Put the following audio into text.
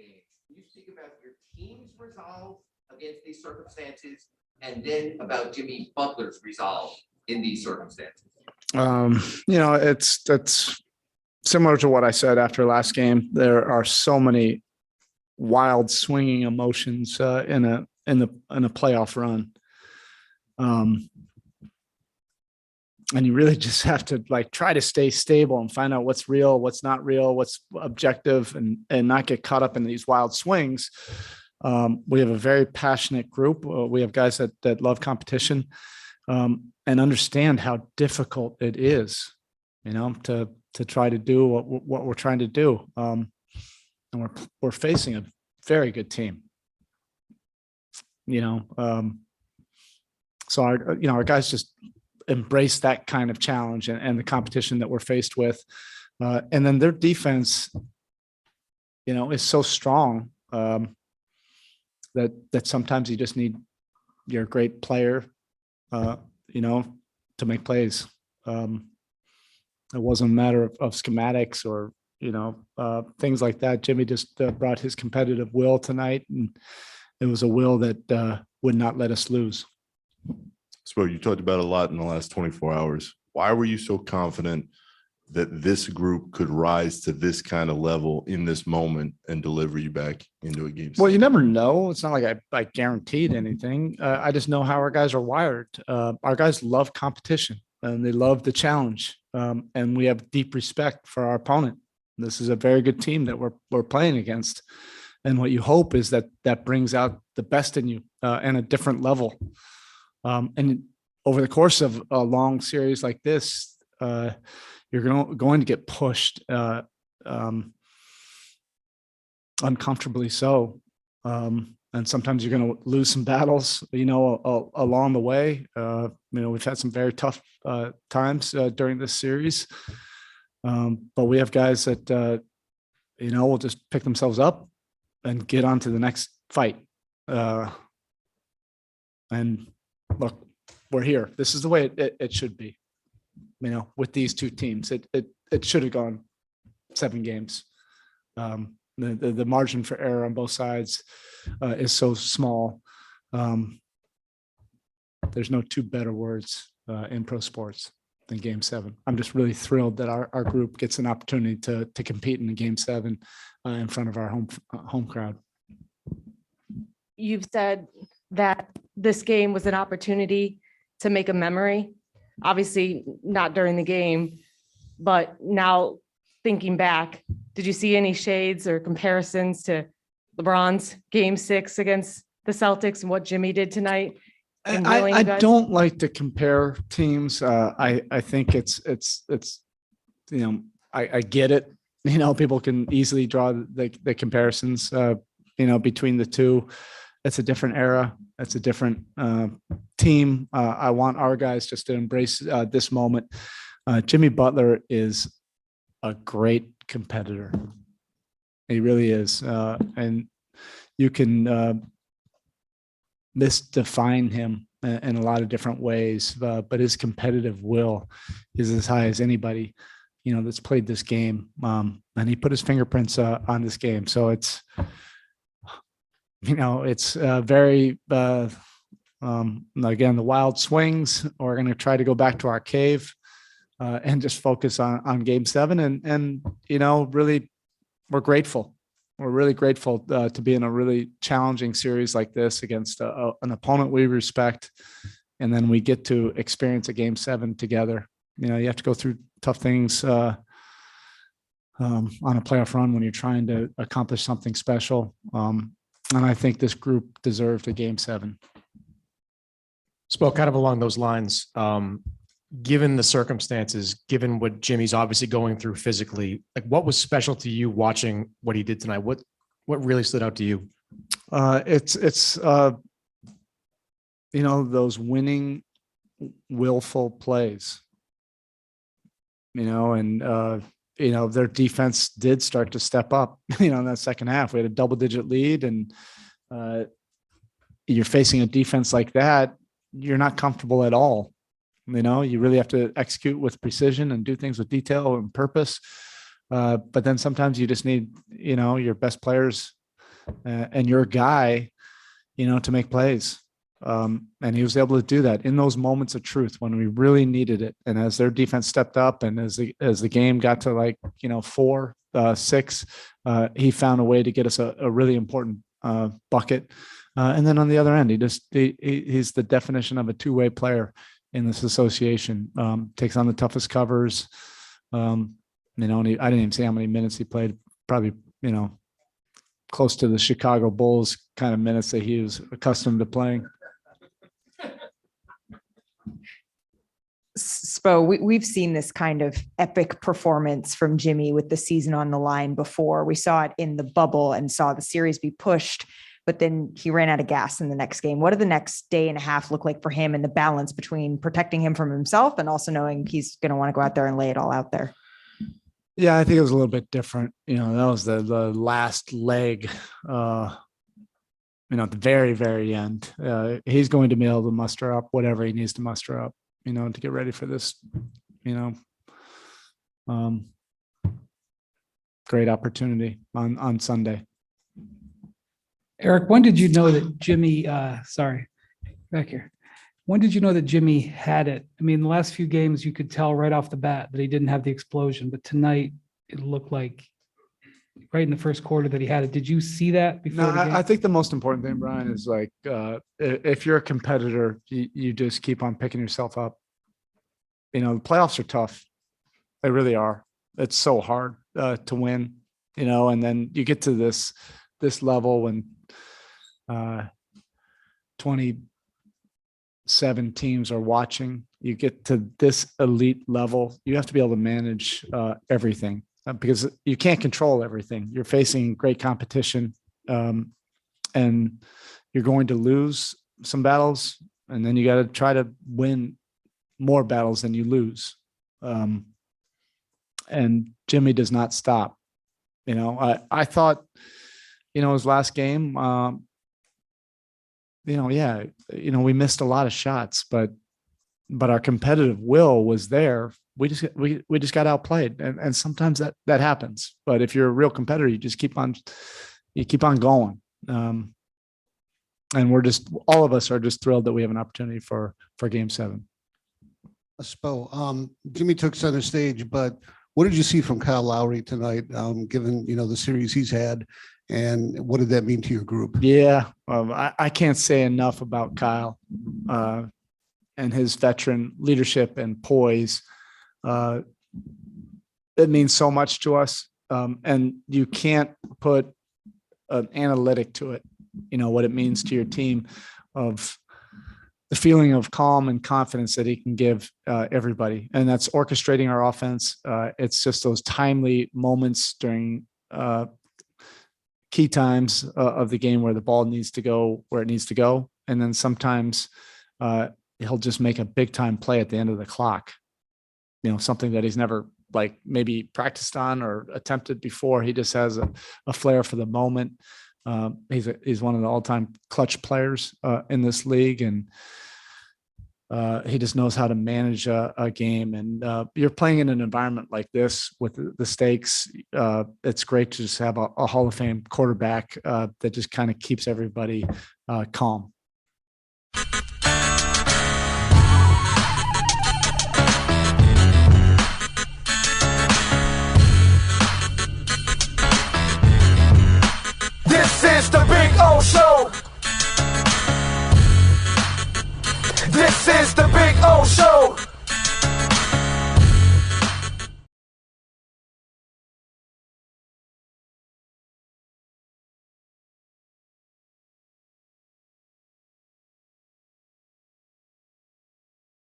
games. Can you speak about your team's resolve against these circumstances, and then about Jimmy Butler's resolve in these circumstances? That's similar to what I said after last game. There are so many wild swinging emotions in a playoff run. And you really just have to try to stay stable and find out what's real, what's not real, what's objective, and not get caught up in these wild swings. We have a very passionate group. We have guys that love competition and understand how difficult it is, to try to do what we're trying to do. And we're facing a very good team. So our guys just embrace that kind of challenge and the competition that we're faced with. And then their defense, is so strong that sometimes you just need your great player, to make plays. It wasn't a matter of schematics or, things like that. Jimmy just brought his competitive will tonight, and it was a will that would not let us lose. So you talked about a lot in the last 24 hours. Why were you so confident that this group could rise to this kind of level in this moment and deliver you back into a game? Well, you never know. It's not like I guaranteed anything. I just know how our guys are wired. Our guys love competition and they love the challenge. And we have deep respect for our opponent. This is a very good team that we're playing against. And what you hope is that brings out the best in you and a different level. And over the course of a long series like this, you're going to get pushed uncomfortably so. And sometimes you're going to lose some battles, along the way. We've had some very tough times during this series. But we have guys that, will just pick themselves up and get on to the next fight. And look, we're here. This is the way it should be. With these two teams, it should have gone 7 games. The margin for error on both sides is so small. There's no two better words in pro sports than Game 7. I'm just really thrilled that our group gets an opportunity to compete in the Game 7 in front of our home crowd. You've said that this game was an opportunity to make a memory. Obviously not during the game, but now thinking back, did you see any shades or comparisons to LeBron's Game 6 against the Celtics and what Jimmy did tonight? I don't like to compare teams. I think it's I get it. People can easily draw the comparisons, between the two. It's a different era. It's a different team. I want our guys just to embrace this moment. Jimmy Butler is a great competitor. He really is. And you can misdefine him in a lot of different ways, but his competitive will is as high as anybody, that's played this game. And he put his fingerprints on this game. So it's, it's very, again, the wild swings. We're going to try to go back to our cave and just focus on Game 7. And really, we're grateful. We're really grateful to be in a really challenging series like this against an opponent we respect. And then we get to experience a Game 7 together. You have to go through tough things on a playoff run when you're trying to accomplish something special. And I think this group deserved a Game 7. Spoke kind of along those lines. Given the circumstances, given what Jimmy's obviously going through physically, what was special to you watching what he did tonight? What really stood out to you? It's those winning, willful plays. Their defense did start to step up, in that second half. We had a double-digit lead, and you're facing a defense like that, you're not comfortable at all. You really have to execute with precision and do things with detail and purpose. But then sometimes you just need, your best players and your guy, to make plays. And he was able to do that in those moments of truth when we really needed it. And as their defense stepped up and as the game got to 4, 6, he found a way to get us a really important bucket. And then on the other end, he's the definition of a two-way player in this association. Takes on the toughest covers. And I didn't even see how many minutes he played. Probably, close to the Chicago Bulls kind of minutes that he was accustomed to playing. Spo, we've seen this kind of epic performance from Jimmy with the season on the line before. We saw it in the bubble and saw the series be pushed, but then he ran out of gas in the next game. What did the next day and a half look like for him and the balance between protecting him from himself and also knowing he's going to want to go out there and lay it all out there? Yeah, I think it was a little bit different. That was the last leg, at the very, very end. He's going to be able to muster up whatever he needs to muster up, to get ready for this, great opportunity on Sunday. Erik, when did you know that Jimmy, back here. When did you know that Jimmy had it? I mean, the last few games, you could tell right off the bat that he didn't have the explosion, but tonight it looked like right in the first quarter that he had it. Did you see that before? No, the game? I think the most important thing, Brian, is if you're a competitor, you just keep on picking yourself up. The playoffs are tough. They really are. It's so hard to win, and then you get to this level when 27 teams are watching. You get to this elite level, you have to be able to manage everything because you can't control everything. You're facing great competition, and you're going to lose some battles, and then you got to try to win more battles than you lose. And Jimmy does not stop. I thought, his last game, we missed a lot of shots, but our competitive will was there. We just got outplayed, and sometimes that happens. But if you're a real competitor, you just keep on going. And all of us are just thrilled that we have an opportunity for Game 7. Spo, Jimmy took center stage, but what did you see from Kyle Lowry tonight, given, the series he's had, and what did that mean to your group? Yeah, I can't say enough about Kyle and his veteran leadership and poise. It means so much to us, and you can't put an analytic to it, what it means to your team, of the feeling of calm and confidence that he can give everybody. And that's orchestrating our offense. It's just those timely moments during key times of the game where the ball needs to go where it needs to go. And then sometimes he'll just make a big time play at the end of the clock, something that he's never maybe practiced on or attempted before. He just has a flair for the moment. He's one of the all-time clutch players in this league, and he just knows how to manage a game. And you're playing in an environment like this with the stakes. It's great to just have a Hall of Fame quarterback that just kind of keeps everybody calm. This is the